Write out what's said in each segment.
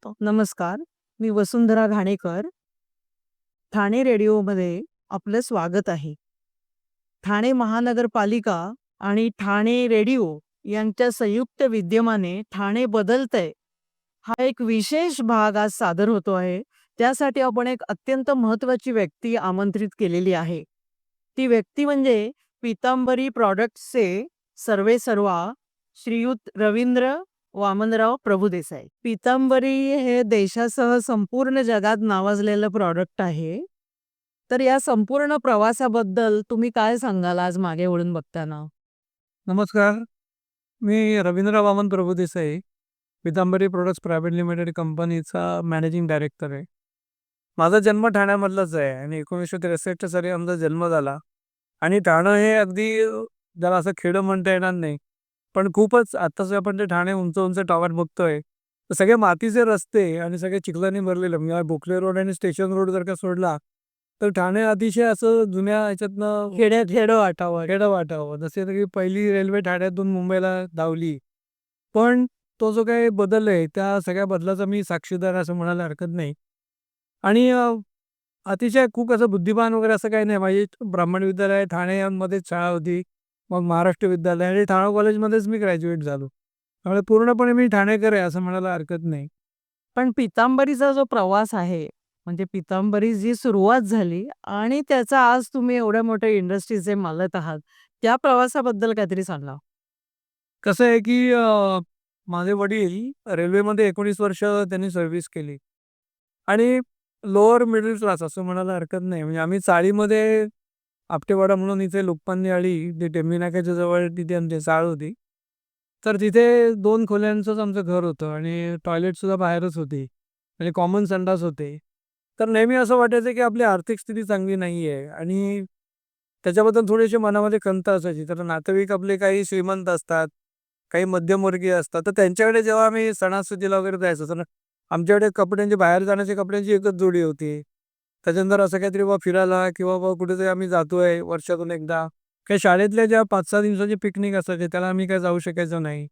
नमस्कार. मी वसुंधरा घाणेकर. ठाणे रेडिओमध्ये आपलं स्वागत आहे. ठाणे महानगरपालिका आणि ठाणे रेडिओ यांच्या संयुक्त विद्यमाने ठाणे बदलतंय हा एक विशेष भाग आज सादर होतो आहे. त्यासाठी आपण एक अत्यंत महत्त्वाची व्यक्ती आमंत्रित केलेली आहे. ती व्यक्ती म्हणजे पीतांबरी प्रॉडक्ट्सचे सर्वेसर्वा श्रीयुत रवींद्र वामनराव प्रभुदेसाई. पीतांबरी हे देशासह संपूर्ण जगात नावाजलेलं प्रॉडक्ट आहे. तर या संपूर्ण प्रवासाबद्दल तुम्ही काय सांगाल आज मागे वळून बघताना? नमस्कार. मी Ravindra Waman Prabhudesai, Pitambari products private limited कंपनीचा मॅनेजिंग डायरेक्टर आहे. माझा जन्म ठाण्यामधलाच आहे आणि 1963 साली आमचा जन्म झाला. आणि ठाणं हे अगदी ज्याला असं खेडं म्हणता येणार नाही. पण खूपच आत्ताचं आपण ते ठाणे उंच उंच टॉवर बघतोय, तर सगळे मातीचे रस्ते आणि सगळे चिखलाने भरलेलं म्हणजे भोकले रोड आणि स्टेशन रोड जर का सोडला, तर ठाणे अतिशय असं जुन्या ह्याच्यातनं खेडं वाटावं. खेडं वाटावं. जसे की पहिली रेल्वे ठाण्यातून मुंबईला धावली. पण तो जो काही बदल आहे, त्या सगळ्या बदलाचा मी साक्षीदार आहे असं म्हणायला हरकत नाही. आणि अतिशय खूप असं बुद्धिमान वगैरे असं काही नाही. माझी ब्राह्मण विद्यालय ठाणेमध्येच शाळा होती. मग महाराष्ट्र विद्यालय आणि ठाणे कॉलेजमध्येच मी ग्रॅज्युएट झालो. त्यामुळे पूर्णपणे मी ठाणेकर आहे असं म्हणायला हरकत नाही. पण पितांबरीचा जो प्रवास आहे, म्हणजे पितांबरी जी सुरुवात झाली आणि त्याचा आज तुम्ही एवढ्या मोठ्या इंडस्ट्रीचे मालक आहात, त्या प्रवासाबद्दल काहीतरी सांगा? कसं आहे की माझे वडील रेल्वेमध्ये 19 वर्ष त्यांनी सर्व्हिस केली. आणि लोअर मिडल क्लास असं म्हणायला हरकत नाही. म्हणजे आम्ही चाळीमध्ये आपटेवाडा म्हणून इथे लोकमान्य आळी ते टेंबी नाक्याच्या जवळ तिथे आमची चाळ होती. तर तिथे 2 खोल्यांचंच आमचं घर होतं आणि टॉयलेटसुद्धा बाहेरच होती आणि कॉमन संडास होते. तर नेहमी असं वाटायचं की आपली आर्थिक स्थिती चांगली नाही आहे आणि त्याच्याबद्दल थोडीशी मनामध्ये खंत असायची. तर नातेवाईक आपले काही श्रीमंत असतात, काही मध्यमवर्गीय असतात. तर त्यांच्याकडे जेव्हा आम्ही सणासुदीला वगैरे जायचो, तर आमच्याकडे कपड्यांची बाहेर जाण्याच्या कपड्यांची एकच जोडी होती. त्याच्यानंतर असं काहीतरी बाबा फिरायला किंवा बाबा कुठेतरी आम्ही जातोय वर्षातून एकदा. काही शाळेतल्या ज्या 5-6 दिवसाची पिकनिक असायची त्याला आम्ही काही जाऊ शकायचो नाही.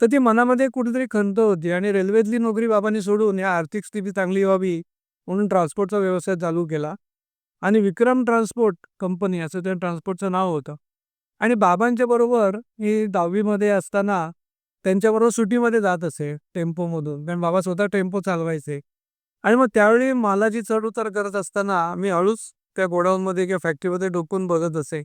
तर ती मनामध्ये कुठेतरी खंत होती आणि रेल्वेतली नोकरी बाबांनी सोडून या आर्थिक स्थिती चांगली व्हावी म्हणून ट्रान्सपोर्टचा व्यवसाय चालू केला. आणि विक्रम ट्रान्सपोर्ट कंपनी असं त्या ट्रान्सपोर्टचं नाव होतं. आणि बाबांच्या बरोबर मी 10वी असताना त्यांच्याबरोबर सुट्टीमध्ये जात असे टेम्पोमधून. कारण बाबा स्वतः टेम्पो चालवायचे. आणि मग त्यावेळी मालाची चढ-उतार करत असताना मी हळूच त्या गोडाऊनमध्ये किंवा फॅक्टरीमध्ये डोकून बघत असे.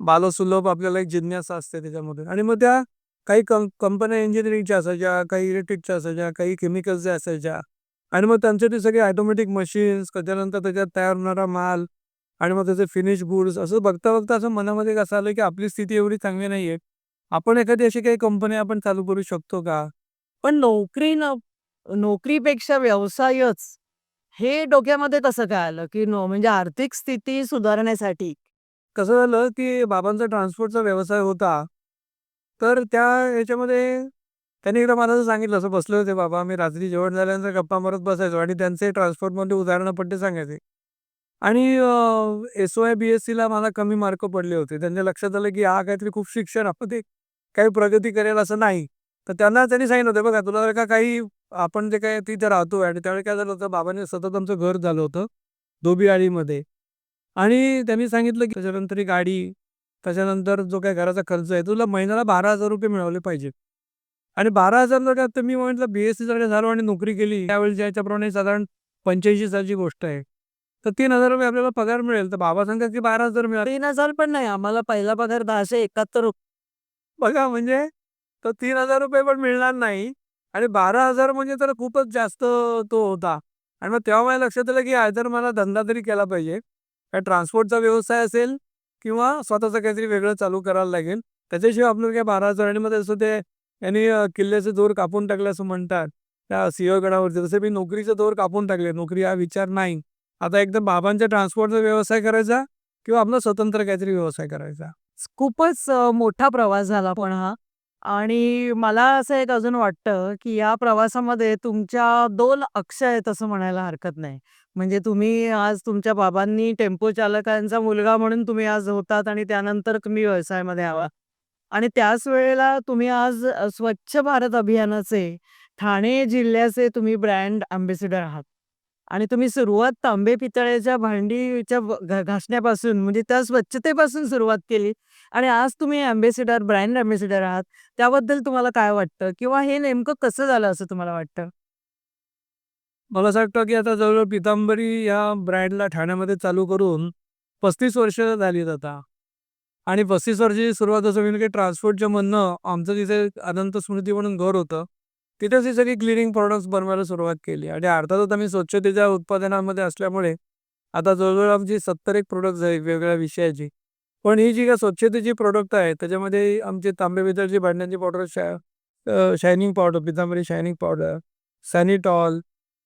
बालसुलभ आपल्याला एक जिज्ञासा असते त्याच्यामध्ये. आणि मग त्या काही कंपन्या इंजिनिअरिंगच्या असायच्या, काही इलेक्ट्रिकच्या असायच्या, काही केमिकल्सच्या असायच्या. आणि मग त्यांचे ते सगळे ऑटोमॅटिक मशीन्स, त्याच्यानंतर त्याच्यात तयार होणारा माल आणि मग त्याचे फिनिश गुड्स असं बघता-बघता असं मनामध्ये कसं आलं, की आपली स्थिती एवढी चांगली नाहीये. आपण एखादी अशी काही कंपनी आपण चालू करू शकतो का? पण नोकरीपेक्षा व्यवसायच, हे डोक्यामध्ये कसं काय आलं, की म्हणजे आर्थिक स्थिती सुधारण्यासाठी? कसं झालं, की बाबांचा ट्रान्सपोर्टचा व्यवसाय होता. तर त्या ह्याच्यामध्ये त्यांनी एकदा मला असं सांगितलं, असं बसले होते बाबा, आम्ही रात्री जेवण झाल्यानंतर गप्पा मारत बसायचो आणि त्यांचे ट्रान्सपोर्टमध्ये उदाहरणं पट्टे सांगायचे. आणि एस-वाय, बी-एस-सीला मला कमी मार्क पडले होते. त्यांच्या लक्षात आलं, की हा काहीतरी खूप शिक्षणामध्ये काही प्रगती करेल असं नाही. तर त्यांनी सांगितलं होतं, बघा तुला जर का काही आपण जे काही तिथे राहतोय आणि त्यावेळी काय झालं होतं, बाबांनी सतत आमचं घर झालं होतं धोबीआळीमध्ये. आणि त्यांनी सांगितलं, की त्याच्यानंतर ही गाडी, त्याच्यानंतर जो काही घराचा खर्च आहे, तुला महिन्याला ₹12,000 मिळवले पाहिजेत. आणि 12,000 जर का तर मी म्हटलं बी-एस-सी जर का झालो आणि नोकरी केली, त्यावेळेच्या ह्याच्याप्रमाणे साधारण 85 सालची गोष्ट आहे. तर ₹3,000 आपल्याला पगार मिळेल. तर बाबा सांगतात, की 12,000 मिळाले. 3,000 पण नाही, आम्हाला पहिला पगार ₹1071. बघा म्हणजे तर ₹3,000 पण मिळणार नाही आणि 12,000 म्हणजे तर खूपच जास्त तो होता. आणि मग तेव्हा माझ्या लक्षात आलं, की आयदर मला धंदा तरी केला पाहिजे. काय ट्रान्सपोर्टचा व्यवसाय असेल किंवा स्वतःचं काहीतरी वेगळं चालू करायला लागेल. त्याच्याशिवाय आपल्याला काय 12,000 आणि मग तसं ते यांनी किल्ल्याचे दोर कापून टाकले असं म्हणतात. त्या सिंहगडावरती तसे मी नोकरीचे दोर कापून टाकले. नोकरी हा विचार नाही. आता एकदम बाबांच्या ट्रान्सपोर्टचा व्यवसाय करायचा किंवा आपला स्वतंत्र काहीतरी व्यवसाय करायचा. खूपच मोठा प्रवास झाला पण हा. आणि मला असं एक अजून वाटतं, की या प्रवासामध्ये तुमच्या 2 अक्ष आहेत असं म्हणायला हरकत नाही. म्हणजे तुम्ही आज तुमच्या बाबांनी टेम्पो चालकांचा मुलगा म्हणून तुम्ही आज होतात आणि त्यानंतर तुम्ही व्यवसायामध्ये आहात. आणि त्याच वेळेला तुम्ही आज स्वच्छ भारत अभियानाचे ठाणे जिल्ह्याचे तुम्ही ब्रँड अँबॅसेडर आहात आणि तुम्ही सुरुवात तांबे पितळेच्या भांडीच्या घासण्यापासून म्हणजे त्या स्वच्छतेपासून सुरुवात केली आणि आज तुम्ही अँबॅसेडर, ब्रँड अँबॅसेडर आहात. त्याबद्दल तुम्हाला काय वाटतं? किंवा हे नेमकं कसं झालं असं तुम्हाला वाटतं? मला असं वाटतं, की आता जवळ-जवळ पितांबरी या ब्रँडला ठाण्यामध्ये चालू करून 35 वर्ष झालीत आता. आणि 35 वर्षाची सुरुवात असं होईल, की ट्रान्सपोर्टच्या मधनं आमचं तिथे अनंत स्मृती म्हणून घर होतं. तिथेच ही सगळी क्लिनिंग प्रॉडक्ट्स बनवायला सुरुवात केली आणि अर्थातच आम्ही स्वच्छतेच्या उत्पादनांमध्ये असल्यामुळे आता जवळ-जवळ आमची 70 एक प्रॉडक्ट्स आहेत वेगवेगळ्या विषयाची. पण ही जी काही स्वच्छतेची प्रॉडक्ट आहे, त्याच्यामध्ये आमची तांबे पितळची भांड्यांची powder, shining powder, Pitambari shining powder, Sanitol,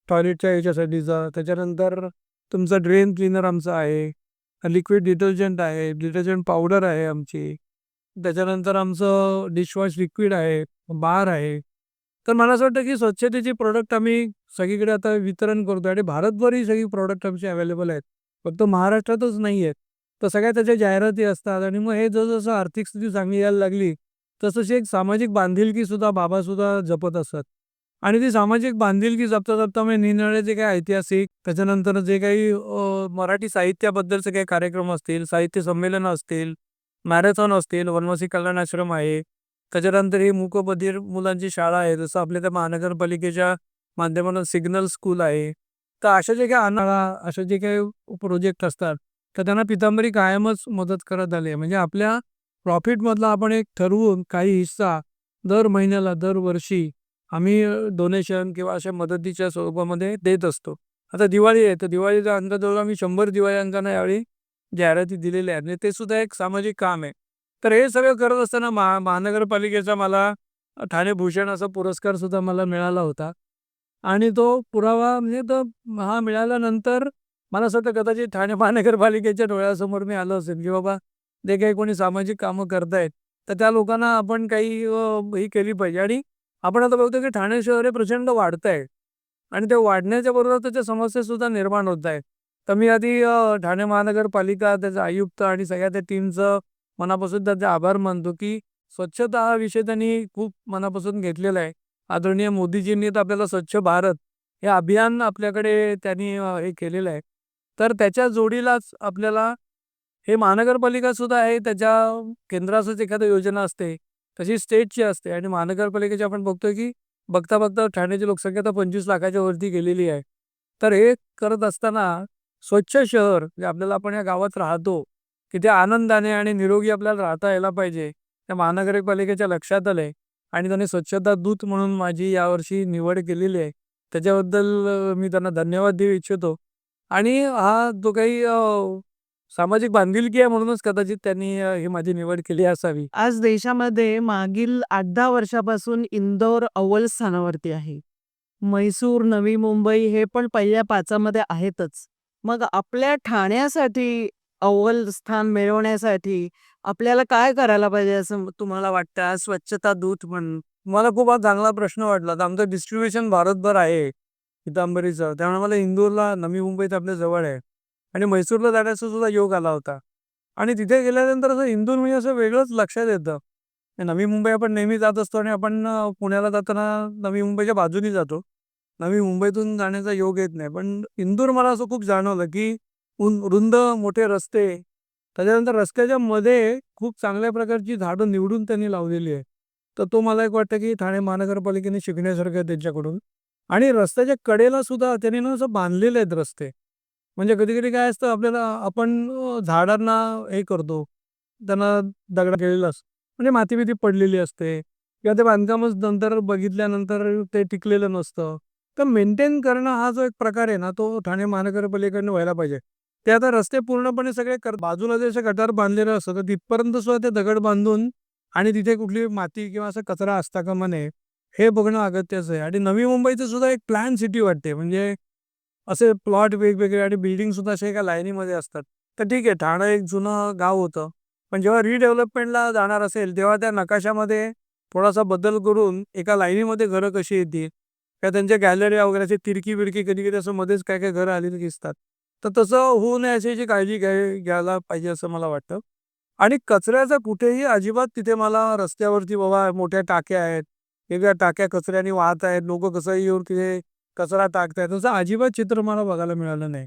टॉयलेटच्या ह्याच्यासाठीचा, त्याच्यानंतर तुमचं ड्रेन क्लीनर आमचं आहे, लिक्विड डिटर्जंट आहे, डिटर्जंट पावडर आहे आमची, त्याच्यानंतर आमचं डिशवॉश लिक्विड आहे, बार आहे. तर मला असं वाटतं, की स्वच्छतेची प्रॉडक्ट आम्ही सगळीकडे आता वितरण करतो आणि भारतभर ही सगळी प्रॉडक्ट आमची अवेलेबल आहेत. फक्त महाराष्ट्रातच नाही आहेत. तर सगळ्या त्याच्या जाहिराती असतात आणि मग हे जसं आर्थिक स्थिती चांगली यायला लागली, तसं एक सामाजिक बांधिलकीसुद्धा बाबासुद्धा जपत असतात. आणि ती सामाजिक बांधिलकी जपता-जपता म्हणजे निरनिराळे जे काही ऐतिहासिक, त्याच्यानंतर जे काही मराठी साहित्याबद्दलचे काही कार्यक्रम असतील, साहित्य संमेलनं असतील, मॅरेथॉन असतील, वनवासी कल्याण आश्रम आहे. त्याच्यानंतर ही मूकबधिर मुलांची शाळा आहे, जसं आपल्या त्या महानगरपालिकेच्या माध्यमातून सिग्नल स्कूल आहे. तर अशा जे काही अशा जे काही प्रोजेक्ट असतात, तर त्यांना पितांबरी कायमच मदत करत आली आहे. म्हणजे आपल्या प्रॉफिटमधला आपण एक ठरवून काही हिस्सा दर महिन्याला, दरवर्षी आम्ही डोनेशन किंवा अशा मदतीच्या स्वरूपामध्ये देत असतो. आता दिवाळी आहे, तर दिवाळीच्या अंदाजावर आम्ही 100 दिवाळ्यांना यावेळी जाहिराती दिलेल्या आहेत आणि ते सुद्धा एक सामाजिक काम आहे. तर हे सगळं करत असताना महानगरपालिकेचा मला ठाणे भूषण असा पुरस्कार सुद्धा मला मिळाला होता. आणि तो पुरावा म्हणजे तो हा मिळाल्यानंतर मला असं वाटतं कदाचित ठाणे महानगरपालिकेच्या डोळ्यासमोर मी आलो असेल, की बाबा जे काही कोणी सामाजिक कामं करतायत, तर त्या लोकांना आपण काही ही केली पाहिजे. आणि आपण आता बघतो, की ठाणे शहर हे प्रचंड वाढतंय आणि ते वाढण्याच्या बरोबर त्याच्या समस्यासुद्धा निर्माण होत आहेत. तर मी आधी ठाणे महानगरपालिका, त्याचा आयुक्त आणि सगळ्या त्या टीमचं मनापासून त्यांचे आभार मानतो, की स्वच्छता हा विषय त्यांनी खूप मनापासून घेतलेला आहे. आदरणीय मोदीजींनी तर आपल्याला स्वच्छ भारत हे अभियान आपल्याकडे त्यांनी हे केलेलं आहे. तर त्याच्या जोडीलाच आपल्याला हे महानगरपालिका सुद्धा आहे, त्याच्या केंद्राचंच एखादी योजना असते, तशी स्टेटची असते आणि महानगरपालिकेची आपण बघतोय, की बघता-बघता ठाण्याची लोकसंख्या आता 25 लाखाच्या वरती गेलेली आहे. तर हे करत असताना स्वच्छ शहर जे आपल्याला आपण या गावात राहतो, तिथे आनंदाने आणि निरोगी आपल्याला राहता यायला पाहिजे. त्या महानगरपालिकेच्या लक्षात आलंय आणि त्यांनी स्वच्छता दूत म्हणून माझी यावर्षी निवड केलेली आहे. त्याच्याबद्दल मी त्यांना धन्यवाद देऊ इच्छितो. आणि हा जो काही सामाजिक बांधिलकी आहे म्हणूनच कदाचित त्यांनी ही माझी निवड केली असावी. आज देशामध्ये मागील 8-10 वर्षापासून इंदोर अव्वल स्थानावरती आहे. म्हैसूर, नवी मुंबई हे पण पहिल्या 5मध्ये आहेतच. मग आपल्या ठाण्यासाठी अव्वल स्थान मिळवण्यासाठी आपल्याला काय करायला पाहिजे असं तुम्हाला वाटतं? आज स्वच्छता दूत म्हणून? मला खूप हा चांगला प्रश्न वाटला. तर आमचं डिस्ट्रिब्युशन भारतभर आहे पितांबरीचं. त्यामुळे मला इंदूरला, नवी मुंबईत आपल्या जवळ आहे आणि म्हैसूरला जाण्याचा सुद्धा योग आला होता. आणि तिथे गेल्यानंतर असं इंदूर म्हणजे असं वेगळंच लक्षात येतं. नवी मुंबई आपण नेहमी जात असतो आणि आपण पुण्याला जाताना नवी मुंबईच्या बाजूनी जातो. नवी मुंबईतून जाण्याचा योग येत नाही. पण इंदूर मला असं खूप जाणवलं, की रुंद मोठे रस्ते, त्याच्यानंतर रस्त्याच्या मध्ये खूप चांगल्या प्रकारची झाडं निवडून त्यांनी लावलेली आहे. तर तो मला एक वाटतं, की ठाणे महानगरपालिकेने शिकण्यासारखं आहे त्यांच्याकडून. आणि रस्त्याच्या कडेला सुद्धा त्यांनी ना असं बांधलेले आहेत रस्ते. म्हणजे कधी-कधी काय असतं आपल्याला आपण झाडांना हे करतो, त्यांना दगड केलेला असतो. म्हणजे माती-बिती पडलेली असते किंवा ते बांधकामच नंतर बघितल्यानंतर ते टिकलेलं नसतं. तर मेंटेन करणं हा जो एक प्रकार आहे ना, तो ठाणे महानगरपालिकेने व्हायला पाहिजे. ते आता रस्ते पूर्णपणे सगळे बाजूला जे असे गटार बांधलेलं असतं, तर तिथपर्यंत सुद्धा ते दगड बांधून आणि तिथे कुठली माती किंवा असा कचरा असता कामा नये, हे बघणं अगत्याचं आहे. आणि नवी मुंबईचं सुद्धा एक प्लॅन सिटी वाटते. म्हणजे असे प्लॉट वेगवेगळे आणि बिल्डिंगसुद्धा असे एका लाईनीमध्ये असतात. तर ठीक आहे, ठाणं एक जुनं गाव होतं. पण जेव्हा रिडेव्हलपमेंटला जाणार असेल, तेव्हा त्या नकाशामध्ये थोडासा बदल करून एका लाईनीमध्ये घरं कशी येतील, किंवा त्यांच्या गॅलऱ्या वगैरे अशी तिरकी-बिरकी कधी-कधी असं मध्येच काय-काय घरं आलेली दिसतात. तर तसं होऊ नये याची काळजी घ्यायला पाहिजे असं मला वाटतं. आणि कचऱ्याचा कुठेही अजिबात तिथे मला रस्त्यावरती बाबा मोठ्या टाक्या आहेत वेगळ्या टाक्या कचऱ्याने वाहत आहेत, लोक कसं येऊन तिथे कचरा टाकतायत, तसं अजिबात चित्र मला बघायला मिळालं नाही.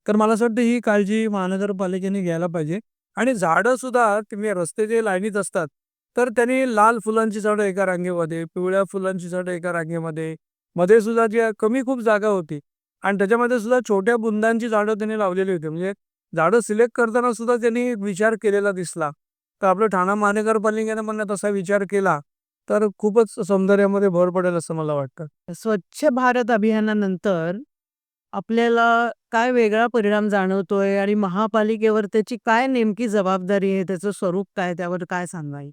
तर मला असं वाटतं ही काळजी महानगरपालिकेने घ्यायला पाहिजे. आणि झाडं सुद्धा तुम्ही रस्ते जे लाईनीत असतात, तर त्यांनी लाल फुलांची झाडं एका रांगेमध्ये, पिवळ्या फुलांची झाडं एका रांगेमध्ये, मध्ये सुद्धा जी कमी खूप जागा होती आणि त्याच्यामध्ये सुद्धा छोट्या बुंदांची झाडं त्यांनी लावलेली होती. म्हणजे झाडं सिलेक्ट करताना सुद्धा त्यांनी विचार केलेला दिसला. तर आपलं ठाणा महानगरपालिकेने पण तसा विचार केला, तर खूपच सौंदर्यामध्ये भर पडेल असं मला वाटतं. स्वच्छ भारत अभियानानंतर आपल्याला काय वेगळा परिणाम जाणवतोय आणि महापालिकेवर त्याची काय नेमकी जबाबदारी आहे, त्याचं स्वरूप काय, त्यावर काय सांगाल?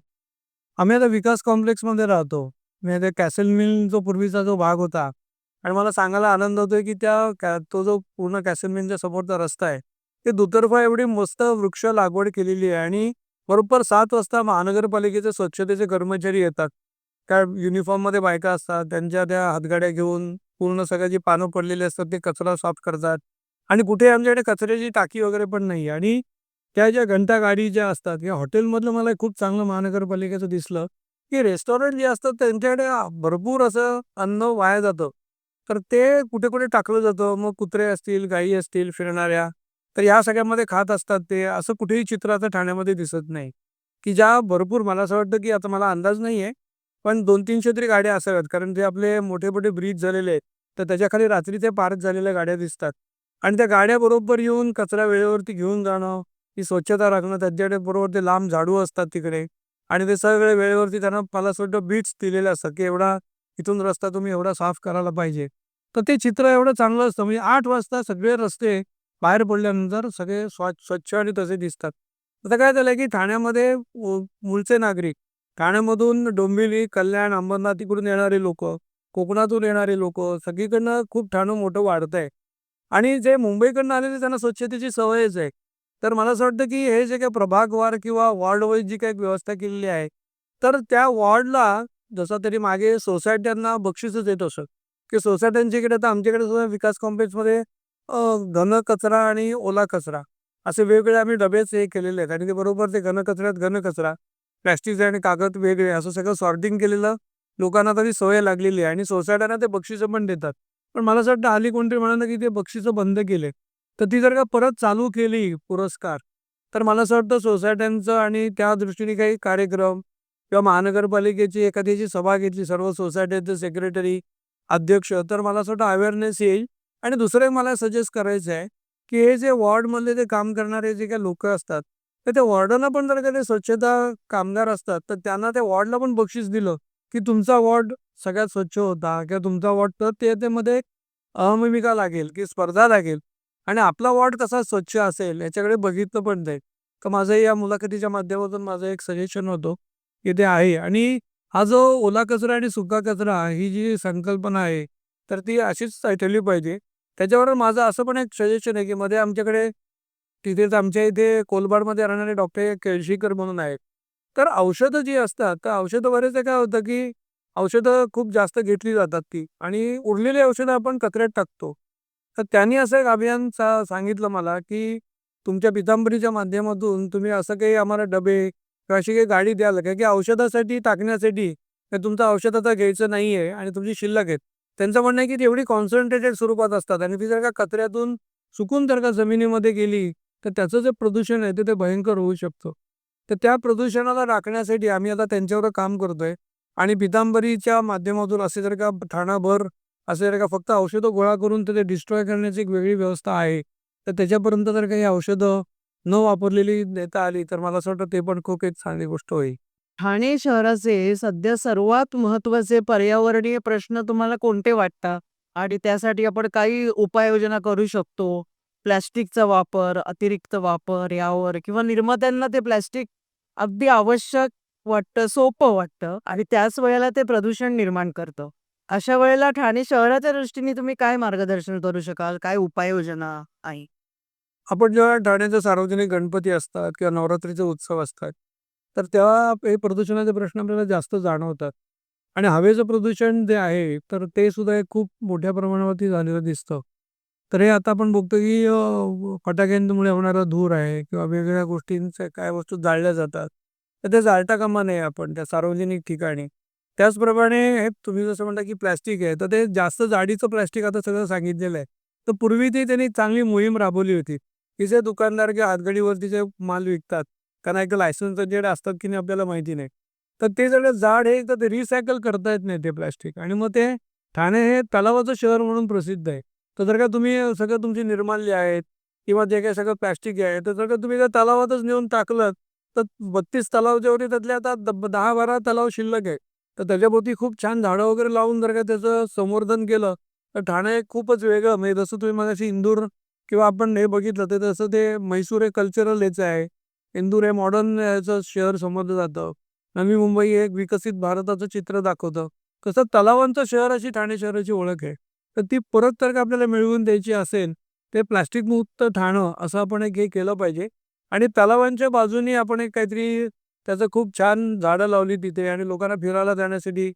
आम्ही आता विकास कॉम्प्लेक्समध्ये राहतो. म्हणजे ते कॅसल मिल जो पूर्वीचा जो भाग होता आणि मला सांगायला आनंद होतोय, की तो जो पूर्ण कॅसल मिलच्या समोरचा रस्ता आहे, ते दुतर्फा एवढी मस्त वृक्ष लागवड केलेली आहे आणि बरोबर 7 वाजता महानगरपालिकेचे स्वच्छतेचे कर्मचारी येतात. त्या युनिफॉर्ममध्ये बायका असतात. त्यांच्या त्या हातगाड्या घेऊन पूर्ण सगळ्या जी पानं पडलेली असतात, ते कचरा साफ करतात आणि कुठे आमच्याकडे कचऱ्याची टाकी वगैरे पण नाही आणि त्या ज्या घंटागाडी ज्या असतात किंवा हॉटेलमधलं मला खूप चांगलं महानगरपालिकेचं दिसलं, की रेस्टॉरंट जे असतात त्यांच्याकडे भरपूर असं अन्न वाया जातं. तर ते कुठे-कुठे टाकलं जातं. मग कुत्रे असतील, गायी असतील फिरणाऱ्या, तर या सगळ्यामध्ये खात असतात ते. असं कुठेही चित्र आता ठाण्यामध्ये दिसत नाही, की ज्या भरपूर मला असं वाटतं, की आता मला अंदाज नाहीये, पण 200-300 तरी गाड्या असाव्यात. कारण जे आपले मोठे-मोठे ब्रिज झालेले आहेत, तर त्याच्याखाली रात्री ते पार्क झालेल्या गाड्या दिसतात. आणि त्या गाड्या बरोबर येऊन कचरा वेळेवरती घेऊन जाणं, ती स्वच्छता राखणं, त्यांच्याकडे बरोबर ते लांब झाडू असतात तिकडे आणि ते सगळे वेळेवरती त्यांना मला असं वाटतं बीट्स दिलेले असतात, की एवढा इथून रस्ता तुम्ही एवढा साफ करायला पाहिजे. तर ते चित्र एवढं चांगलं असतं. म्हणजे 8 वाजता सगळे रस्ते बाहेर पडल्यानंतर सगळे स्वच्छ आणि तसे दिसतात. आता काय झालंय, की ठाण्यामध्ये मूळचे नागरिक, ठाण्यामधून डोंबिवली, कल्याण, अंबरनाथ तिकडून येणारे लोकं, कोकणातून येणारे लोकं, सगळीकडनं खूप ठाणं मोठं वाढतंय. आणि जे मुंबईकडनं आलेले त्यांना स्वच्छतेची सवयच आहे. तर मला असं वाटतं, की हे जे काही प्रभागवार किंवा वॉर्ड वाईज जी काही व्यवस्था केलेली आहे, तर त्या वॉर्डला जसं तरी मागे सोसायट्यांना बक्षीसच देत असत, की सोसायट्यांच्या इकडे तर आमच्याकडे सुद्धा विकास कॉम्प्लेक्समध्ये घन कचरा आणि ओला कचरा असे वेगवेगळे आम्ही डबेच हे केलेले आहेत आणि ते बरोबर ते घन कचऱ्यात घन कचरा, प्लॅस्टिकचे आणि कागद वेगळे असं सगळं सॉर्टिंग केलेलं लोकांना तरी सवय लागलेली आहे आणि सोसायट्यांना ते बक्षिसं पण देतात. पण मला असं वाटतं हल्ली कोणतरी म्हणालं, की ते बक्षिसं बंद केले. तर ती जर का परत चालू केली पुरस्कार, तर मला असं वाटतं सोसायट्यांचं आणि त्या दृष्टीने काही कार्यक्रम किंवा महानगरपालिकेची एखाद्याची सभा घेतली, सर्व सोसायटीचे सेक्रेटरी, अध्यक्ष, तर मला असं वाटतं अवेअरनेस येईल. आणि दुसरं एक मला सजेस्ट करायचं आहे, की हे जे वॉर्डमधले ते काम करणारे जे काही लोकं असतात, तर त्या वॉर्डांना पण जर का ते स्वच्छता कामगार असतात, तर त्यांना त्या वॉर्डला पण बक्षीस दिलं, की तुमचा वॉर्ड सगळ्यात स्वच्छ होता किंवा तुमचा वॉर्ड, तर ते त्यामध्ये अहमभूमिका लागेल, की स्पर्धा लागेल आणि आपला वॉर्ड कसा स्वच्छ असेल याच्याकडे बघितलं पण जाईल. तर माझं या मुलाखतीच्या माध्यमातून माझं एक सजेशन होतं, की ते आहे आणि हा जो ओला कचरा आणि सुका कचरा ही जी संकल्पना आहे, तर ती अशीच ठेवली पाहिजे. त्याच्याबरोबर माझं असं पण एक सजेशन आहे, की मध्ये आमच्याकडे तिथेच आमच्या इथे कोलबाडमध्ये राहणारे डॉक्टर केळशीकर म्हणून आहेत. तर औषधं जी असतात, तर औषधं बरेचदा काय होतं, की औषधं खूप जास्त घेतली जातात ती आणि उरलेली औषधं आपण कचऱ्यात टाकतो. तर त्यांनी असं एक अभियान सांगितलं मला, की तुमच्या पितांबरीच्या माध्यमातून तुम्ही असं काही आम्हाला डबे किंवा अशी काही गाडी द्याल का, की औषधासाठी टाकण्यासाठी तर तुमचं औषध आता घ्यायचं नाहीये आणि तुमची शिल्लक आहेत. त्यांचं म्हणणं आहे, की ती एवढी कॉन्सन्ट्रेटेड स्वरूपात असतात आणि ती जर का कचऱ्यातून चुकून जर का जमिनीमध्ये गेली, तर त्याचं जे प्रदूषण आहे ते भयंकर होऊ शकतं. तर त्या प्रदूषणाला राखण्यासाठी आम्ही आता त्यांच्यावर काम करतोय आणि पितांबरीच्या माध्यमातून असे जर का ठाणाभर असे जर का फक्त औषधं गोळा करून ते डिस्ट्रॉय करण्याची एक वेगळी व्यवस्था आहे. तर त्याच्यापर्यंत जर काही औषधं न वापरलेली देता आली, तर मला असं वाटतं ते पण खूप एक चांगली गोष्ट होईल. ठाणे शहराचे सध्या सर्वात महत्त्वाचे पर्यावरणीय प्रश्न तुम्हाला कोणते वाटतात? आणि त्यासाठी आपण काही उपाययोजना करू शकतो? प्लास्टिकचा वापर, अतिरिक्त वापर यावर किंवा निर्मात्यांना ते प्लास्टिक अगदी आवश्यक वाटतं, सोपं वाटतं आणि त्याच वेळेला ते प्रदूषण निर्माण करतं. अशा वेळेला ठाणे शहराच्या दृष्टीने तुम्ही काय मार्गदर्शन करू शकाल? काय उपाययोजना आहे? आपण जेव्हा ठाण्याचे सार्वजनिक गणपती असतात किंवा नवरात्रीचे उत्सव असतात, तर तेव्हा हे प्रदूषणाचे प्रश्न आपल्याला जास्त जाणवतात. आणि हवेचं प्रदूषण जे आहे, तर ते सुद्धा एक खूप मोठ्या प्रमाणावरती झालेलं दिसतं. तर हे आता आपण बघतो की फटाक्यांमुळे होणारा धूर आहे किंवा वेगवेगळ्या गोष्टींच्या काय वस्तू जाळल्या जातात. तर ते जाळता कामा नये आपण त्या सार्वजनिक ठिकाणी. त्याचप्रमाणे हे तुम्ही जसं म्हणता की प्लास्टिक आहे, तर ते जास्त जाडीचं प्लास्टिक आता सगळं सांगितलेलं आहे. तर पूर्वी ती त्यांनी चांगली मोहीम राबवली होती, की जे दुकानदार किंवा हातगाडीवरती जे माल विकतात, त्यांना एकदा लायसन्स जे असतात की नाही आपल्याला माहिती नाही. तर ते सगळं जाड आहे, तर ते रिसायकल करता येत नाही ते प्लास्टिक आणि मग ते ठाणे हे तलावाचं शहर म्हणून प्रसिद्ध आहे. तर जर का तुम्ही सगळं तुमची निर्माल्य आहेत किंवा जे काही सगळं प्लास्टिक आहे, तर जर का तुम्ही त्या तलावातच नेऊन टाकलं, तर 32 तलाव जे होते त्यातले आता 10-12 तलाव शिल्लक आहे. तर त्याच्याभोवती खूप छान झाडं वगैरे लावून जर का त्याचं संवर्धन केलं, तर ठाणे खूपच वेगळं म्हणजे जसं तुम्ही मगाशी इंदूर किंवा आपण हे बघितलं, तर तसं ते म्हैसूर हे कल्चरल याचं आहे. इंदूर हे मॉडर्न याचं शहर समजलं जातं. नवी मुंबई हे एक विकसित भारताचं चित्र दाखवतं. तसं तलावांचं शहर अशी ठाणे शहराची ओळख आहे. तर ती परत जर का आपल्याला मिळवून द्यायची असेल, ते प्लास्टिक मुक्त ठाणं असं आपण एक हे केलं पाहिजे आणि तलावांच्या बाजूनी आपण एक काहीतरी त्याचं खूप छान झाडं लावली तिथे आणि लोकांना फिरायला जाण्यासाठी,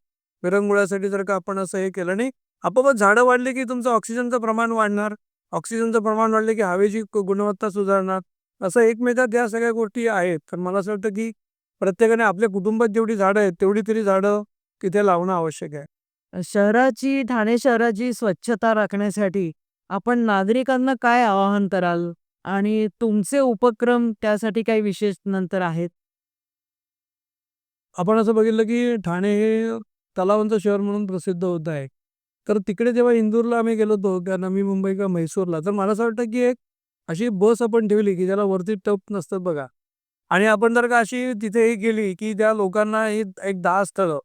विरंगुळ्यासाठी जर का आपण असं हे केलं नाही, आपोआपच झाडं वाढली की तुमचं ऑक्सिजनचं प्रमाण वाढणार. ऑक्सिजनचं प्रमाण वाढलं की हवेची गुणवत्ता सुधारणार. असं एकमेकात या सगळ्या गोष्टी आहेत. तर मला असं वाटतं की प्रत्येकाने आपल्या कुटुंबात जेवढी झाडं आहेत, तेवढी तरी झाडं तिथे लावणं आवश्यक आहे. ठाणे शहराची स्वच्छता राखण्यासाठी आपण नागरिकांना काय आवाहन कराल? आणि तुमचे उपक्रम त्यासाठी काही विशेष नंतर आहेत? आपण असं बघितलं की ठाणे हे तलावांचं शहर म्हणून प्रसिद्ध होत आहे. तर तिकडे जेव्हा इंदूरला आम्ही गेलो होतो किंवा नवी मुंबई किंवा म्हैसूरला, तर मला असं वाटतं की एक अशी बस आपण ठेवली की ज्याला वरती टप नसतात बघा आणि आपण जर का अशी तिथे हे गेली की त्या लोकांना ही एक 10 स्थळं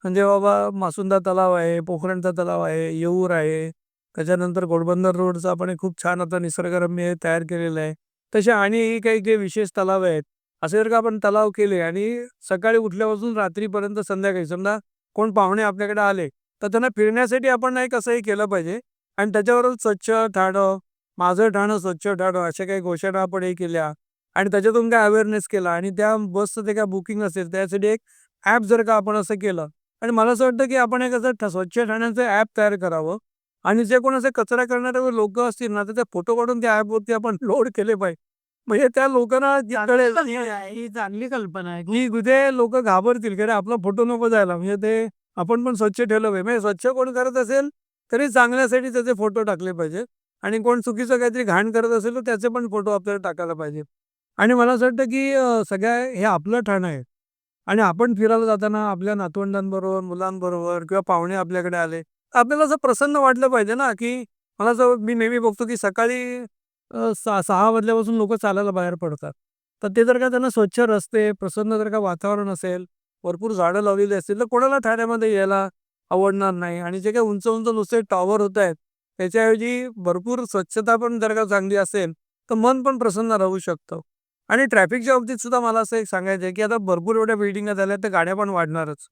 म्हणजे बाबा मासुंदा तलाव आहे, पोखरणचा तलाव आहे, येऊर आहे, त्याच्यानंतर घोडबंदर रोडचा आपण एक खूप छान आता निसर्गरम्य हे तयार केलेलं आहे. तसे आणि काही जे विशेष तलाव आहेत, असे जर का आपण तलाव केले आणि सकाळी उठल्यापासून रात्रीपर्यंत संध्याकाळी समजा कोण पाहुणे आपल्याकडे आले, तर त्यांना फिरण्यासाठी आपण एक असंही केलं पाहिजे आणि त्याच्यावरच स्वच्छ ठाणं, माझं ठाणं स्वच्छ ठाणं अशा काही घोषणा आपण हे केल्या आणि त्याच्यातून काय अवेअरनेस केला आणि त्या बसचं ते काय बुकिंग असेल त्यासाठी एक ॲप जर का आपण असं केलं आणि मला असं वाटतं की आपण एक असं स्वच्छ ठाण्याचं ॲप तयार करावं आणि जे कोण असे कचरा करणारे लोकं असतील ना, तर ते फोटो काढून त्या ॲपवरती आपण लोड केले पाहिजे. म्हणजे त्या लोकांना कळेल ही चांगली कल्पना आहे. की कुठे लोकं घाबरतील, की अरे आपला फोटो नको जायला. म्हणजे ते आपण पण स्वच्छ ठेवलं पाहिजे. म्हणजे स्वच्छ कोण करत असेल, तरी चांगल्यासाठी त्याचे फोटो टाकले पाहिजेत आणि कोण चुकीचं काहीतरी घाण करत असेल, तर त्याचे पण फोटो आपल्याला टाकायला पाहिजे. आणि मला असं वाटतं, की सगळ्या हे आपलं ठाणं आहे आणि आपण फिरायला जाताना आपल्या नातवंडांबरोबर, मुलांबरोबर किंवा पाहुणे आपल्याकडे आले, तर आपल्याला असं प्रसन्न वाटलं पाहिजे ना, की मला असं मी नेहमी बघतो, की सकाळी 6 वाजल्यापासून लोकं चालायला बाहेर पडतात. तर ते जर का त्यांना स्वच्छ रस्ते, प्रसन्न जर का वातावरण असेल, भरपूर झाडं लावलेली असतील, तर कोणाला ठाण्यामध्ये यायला आवडणार नाही आणि जे काही उंच-उंच नुसते टॉवर होत आहेत, त्याच्याऐवजी भरपूर स्वच्छता पण जर का चांगली असेल, तर मन पण प्रसन्न राहू शकतं. आणि ट्रॅफिकच्या बाबतीत सुद्धा मला असं एक सांगायचं आहे, की आता भरपूर एवढ्या बिल्डिंगा झाल्या, तर गाड्या पण वाढणारच.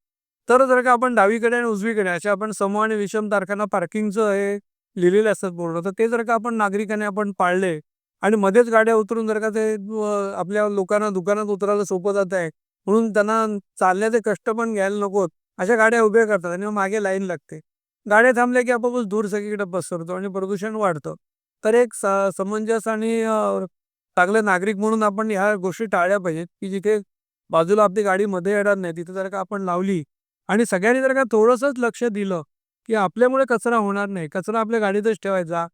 तर जर का आपण डावीकडे आणि उजवीकडे अशा आपण सम आणि विषम तारखांना पार्किंगचं हे लिहिलेले असतात बोर्ड, तर ते जर का आपण नागरिकांनी आपण पाळले आणि मध्येच गाड्या उतरून जर का ते आपल्या लोकांना दुकानात उतरायला सोपं जात आहे, म्हणून त्यांना चालण्याचे कष्ट पण घ्यायला नकोत, अशा गाड्या उभ्या करतात आणि मग मागे लाईन लागते. गाड्या थांबल्या की आपोआपच धूर सगळीकडे पसरतो आणि प्रदूषण वाढतं. तर एक समंजस आणि चांगले नागरिक म्हणून आपण ह्या गोष्टी टाळल्या पाहिजेत, की जिथे बाजूला आपली गाडी मध्ये येणार नाही, तिथे जर का आपण लावली आणि सगळ्यांनी जर का थोडंसंच लक्ष दिलं, की आपल्यामुळे कचरा होणार नाही. कचरा आपल्या गाडीतच ठेवायचा.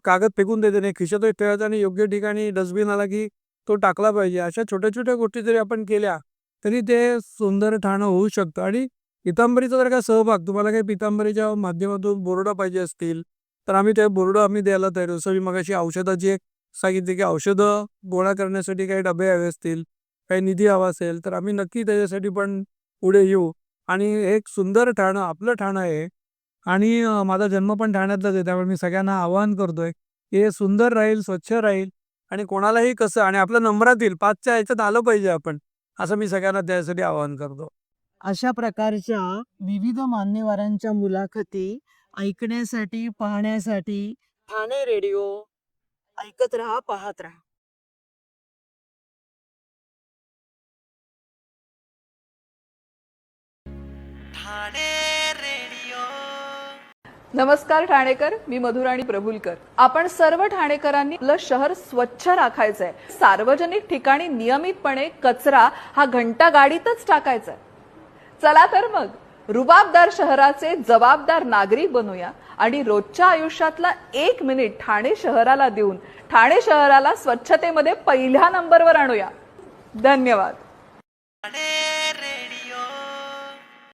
कागद फेकून द्यायचे नाही, खिशातच ठेवायचा आणि योग्य ठिकाणी डस्टबिन आला की तो टाकला पाहिजे. अशा छोट्या-छोट्या गोष्टी जरी आपण केल्या, तरी ते सुंदर ठाणं होऊ शकतं आणि पितांबरीचा जर का सहभाग तुम्हाला काही पितांबरीच्या माध्यमातून बोर्ड पाहिजे असतील, तर आम्ही ते बोर्ड देयाला तयार आहोत. जसं मी मगाशी औषधाची एक सांगितली, की औषधं गोळा करण्यासाठी काही डबे हवे असतील, काही निधी हवा असेल, तर आम्ही नक्की त्याच्यासाठी पण पुढे येऊ आणि एक सुंदर ठाणं आपलं ठाणं आहे आणि माझा जन्म पण ठाण्यातलाच आहे. त्यामुळे मी सगळ्यांना आवाहन करतोय, की हे सुंदर राहील, स्वच्छ राहील आणि कोणालाही कसं आणि आपल्या नंबरात येईल 5च्या ह्याच्यात आलं पाहिजे आपण. असं मी सगळ्यांना त्यासाठी आवाहन करतो. अशा प्रकारच्या विविध मान्यवरांच्या मुलाखती ऐकण्यासाठी, पाहण्यासाठी ठाणे रेडिओ ऐकत राहा, पाहत राहा. नमस्कार ठाणेकर, मी मधुराणी प्रभुलकर. आपण सर्व ठाणेकरांनी आपलं शहर स्वच्छ राखायचंय. सार्वजनिक ठिकाणी नियमितपणे कचरा हा घंटा गाडीतच टाकायचा. चला तर मग रुबाबदार शहराचे जबाबदार नागरिक बनूया आणि रोजच्या आयुष्यातला 1 मिनिट ठाणे शहराला देऊन ठाणे शहराला स्वच्छतेमध्ये पहिल्या नंबरवर आणूया. धन्यवाद.